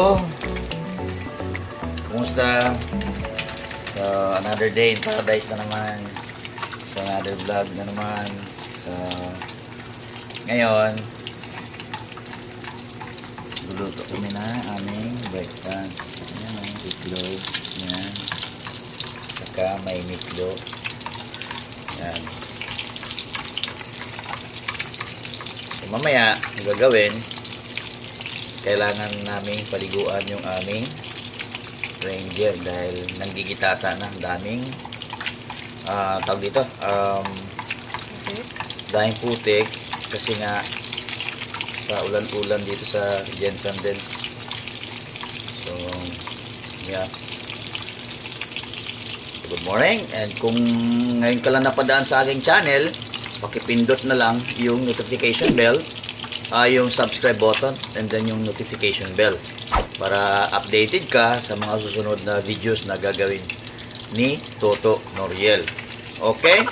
Hello! Kumusta? So, another day in paradise na naman. So, another vlog na naman. So, ngayon, luluto kami na aming breakfast. Ayan, itlog. Ayan. Saka may meatloaf. Ayan. So, mamaya, ang gagawin, kailangan namin paliguan yung aming Ranger dahil nanggigitata na ang daming tawag dito daming putik kasi nga sa ulan-ulan dito sa Jensen din. So yeah, so, good morning, and kung ngayon ka lang napadaan sa aking channel, pakipindot na lang yung notification bell, yung subscribe button, and then yung notification bell para updated ka sa mga susunod na videos na gagawin ni Toto Noriel. Okay?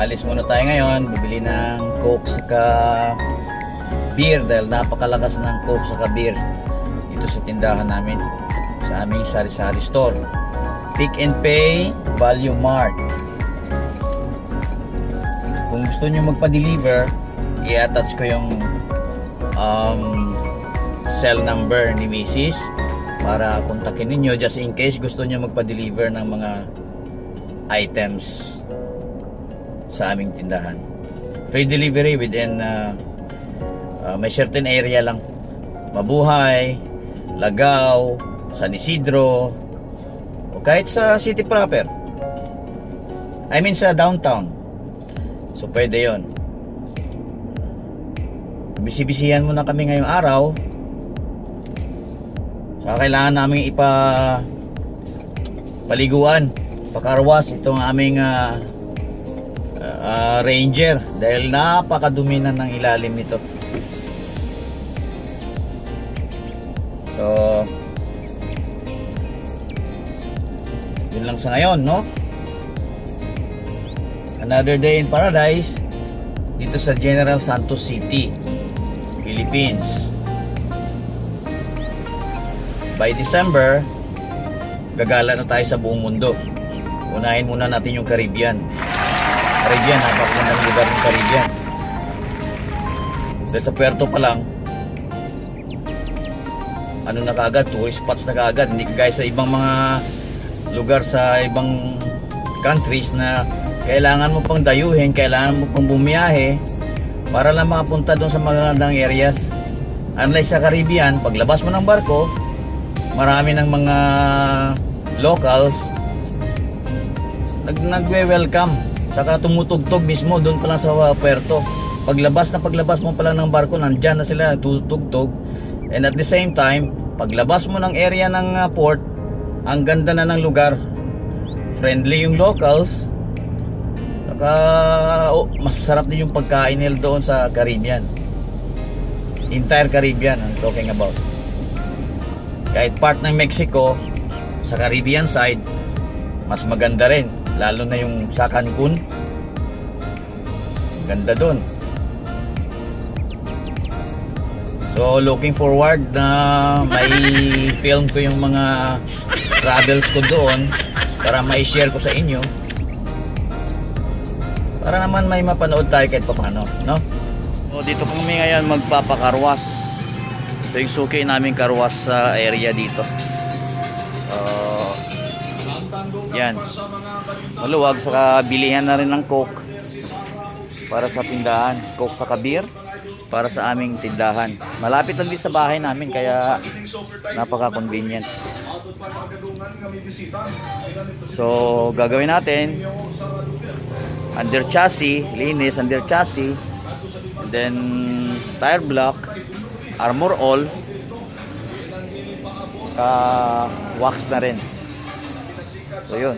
Alis muna tayo ngayon, bibili ng Coke saka beer dahil napakalakas ng Coke saka beer dito sa tindahan namin, sa aming sari-sari store. Pick and Pay Value Mart. Kung gusto nyo magpa-deliver, i-attach ko yung cell number ni Mrs. para kontakin ninyo just in case gusto nyo magpa-deliver ng mga items sa aming tindahan. Free delivery within may certain area lang. Mabuhay, Lagaw, San Isidro, o kahit sa city proper. I mean sa downtown. So pwede yon. Bisibisihan muna kami ngayong araw. Saka kailangan namin paliguan, pakarwas itong aming Ranger dahil napakadumi na ng ilalim nito. So yun lang sa ngayon, no? Another day in paradise dito sa General Santos City, Philippines. By December, gagala na tayo sa buong mundo. Unahin muna natin yung Caribbean. Napakagandang lugar ng Caribbean. Dahil sa Puerto pa lang, ano na kaagad, tourist spots na kaagad. Hindi guys sa ibang mga lugar sa ibang countries na kailangan mo pang dayuhin, kailangan mo pang bumiyahe para lang makapunta doon sa magandang areas. Unlike sa Caribbean, paglabas mo ng barko, marami ng mga locals nagwe-welcome, saka tumutugtog mismo doon pa lang sa puerto. Paglabas mo pa lang ng barko, nandyan na sila tutugtog. And at the same time, paglabas mo ng area ng port, ang ganda na ng lugar, friendly yung locals, saka mas sarap din yung pagkain nila doon sa Caribbean. Entire Caribbean I'm talking about. Kahit part ng Mexico sa Caribbean side, mas maganda rin, lalo na yung sa Cancun, ganda dun. So looking forward na may film ko yung mga travels ko doon para mai-share ko sa inyo, para naman may mapanood tayo kahit paano, no? So dito kami ngayon magpapakarwas. Ito yung suki namin karwas sa area dito. Yan. Maluwag, saka bilihan na rin ng coke para sa tindahan. Coke sa beer para sa aming tindahan. Malapit lang din sa bahay namin kaya napaka-convenient. So gagawin natin under chassis, linis under chassis, and then tire block, armor all, wax na rin. So yun.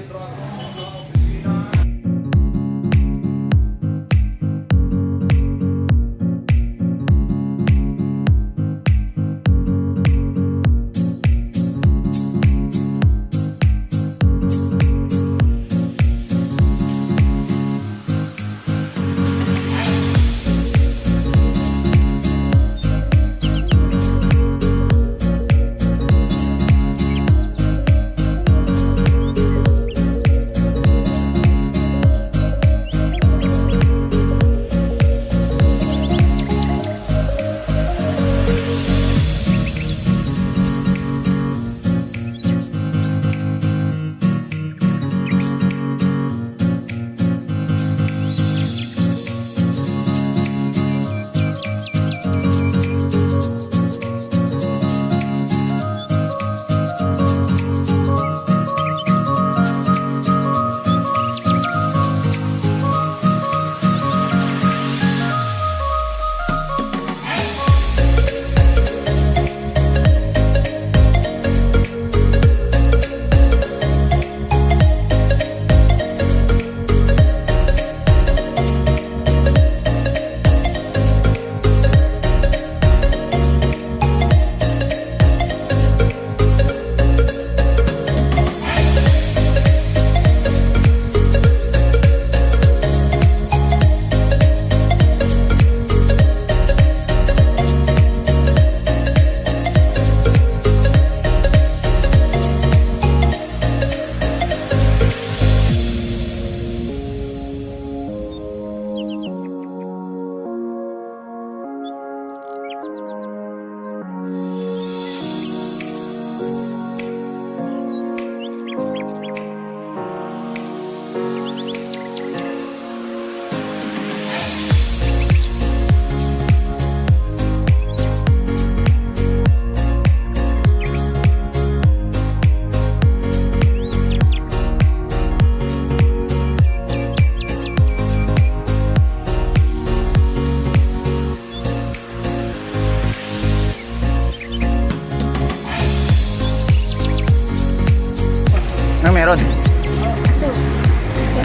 meron?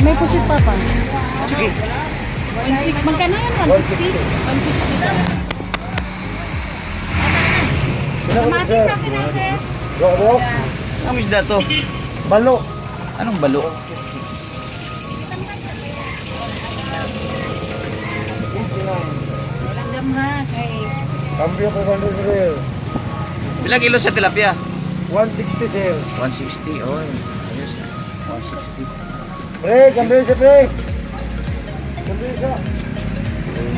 May pusit pa pa. Sige. 160. Magkano yan? 160? 160. Kamatis sa akin natin. Rok. Anong isda to? Balo. Anong balo? Alam ha. Cambio ko 100 sir. Ilang kilo sa tilapia? 160 sir. 160. Oh, ayos. 160. Pre, cambio siya pre. Cambio siya.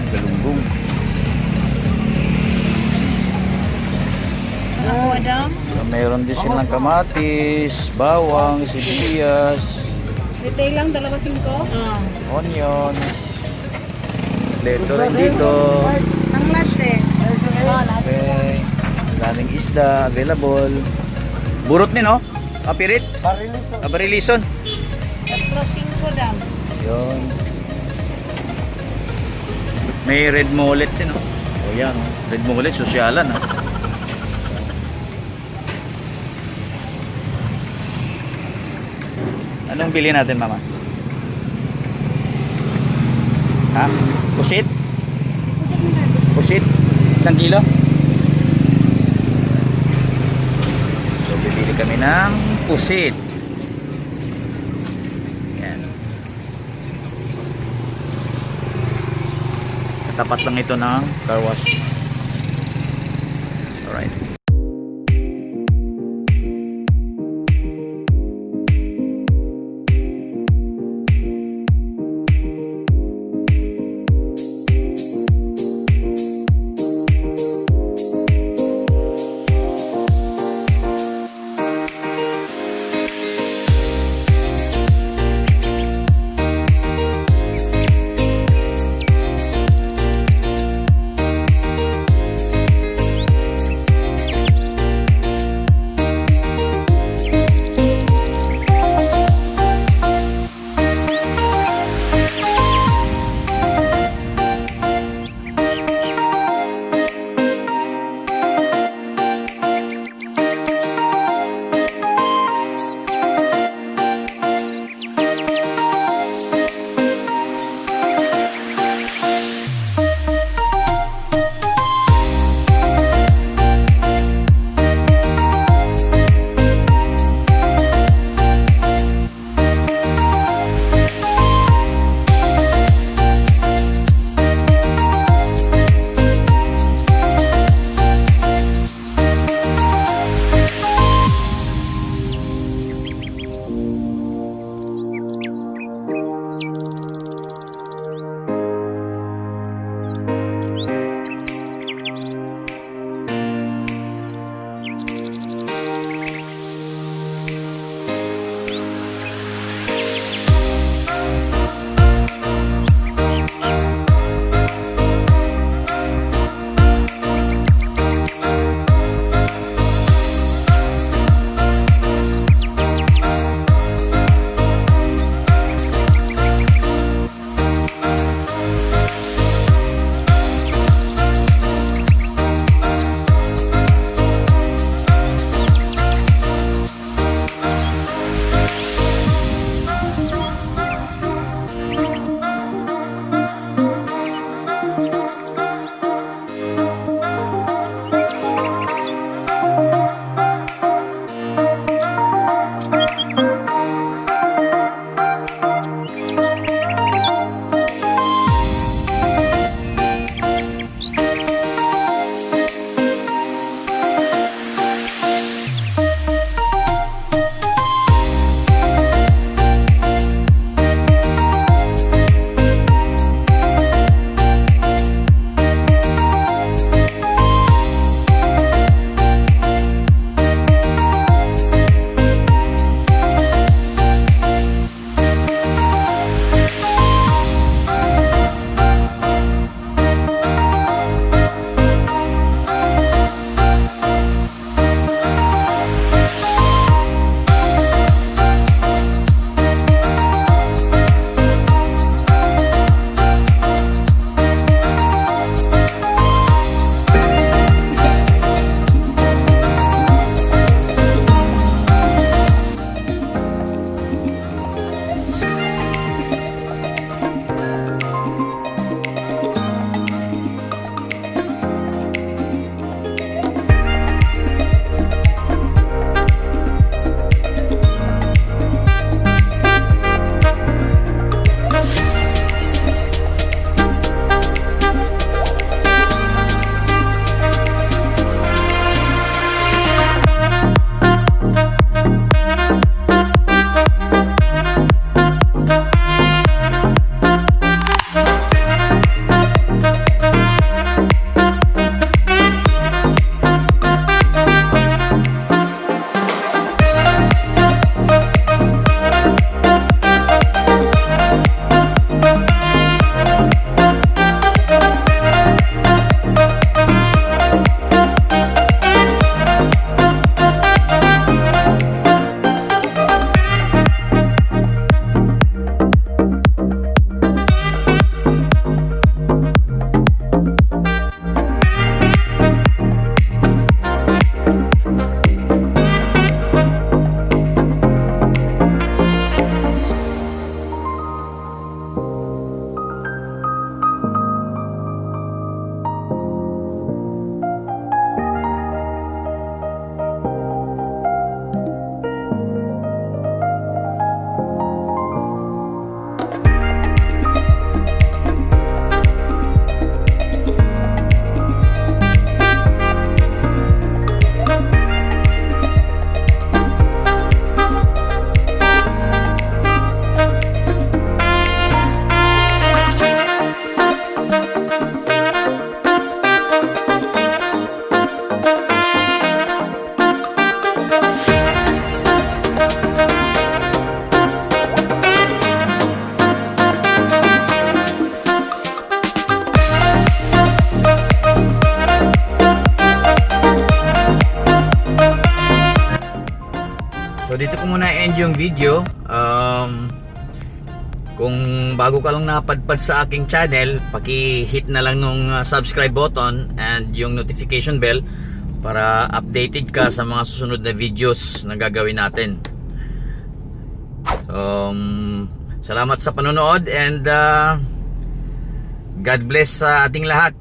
Galunggong. Ako, Adam. So, mayroon din silang kamatis, bawang, sibuyas, Retail lang, 2.5. onion. Leto rin dito. Ang latte. Okay. Daming isda available. Burot ni no? Kapirit? Barilis. Kabarilison. 3.5 dam. Yun. May red mullet din no? O yan, oh. Red mullet, sosyalan no? Anong bili natin mama? Ha? Pusit? Pusit? 1 kilo? So bibili kami ng pusit. Yan. Katapat lang ito ng car wash. Alright. So dito ko muna end yung video. Kung bago ka lang napadpad sa aking channel, paki-hit na lang nung subscribe button and yung notification bell para updated ka sa mga susunod na videos na gagawin natin. So, salamat sa panonood and God bless sa ating lahat.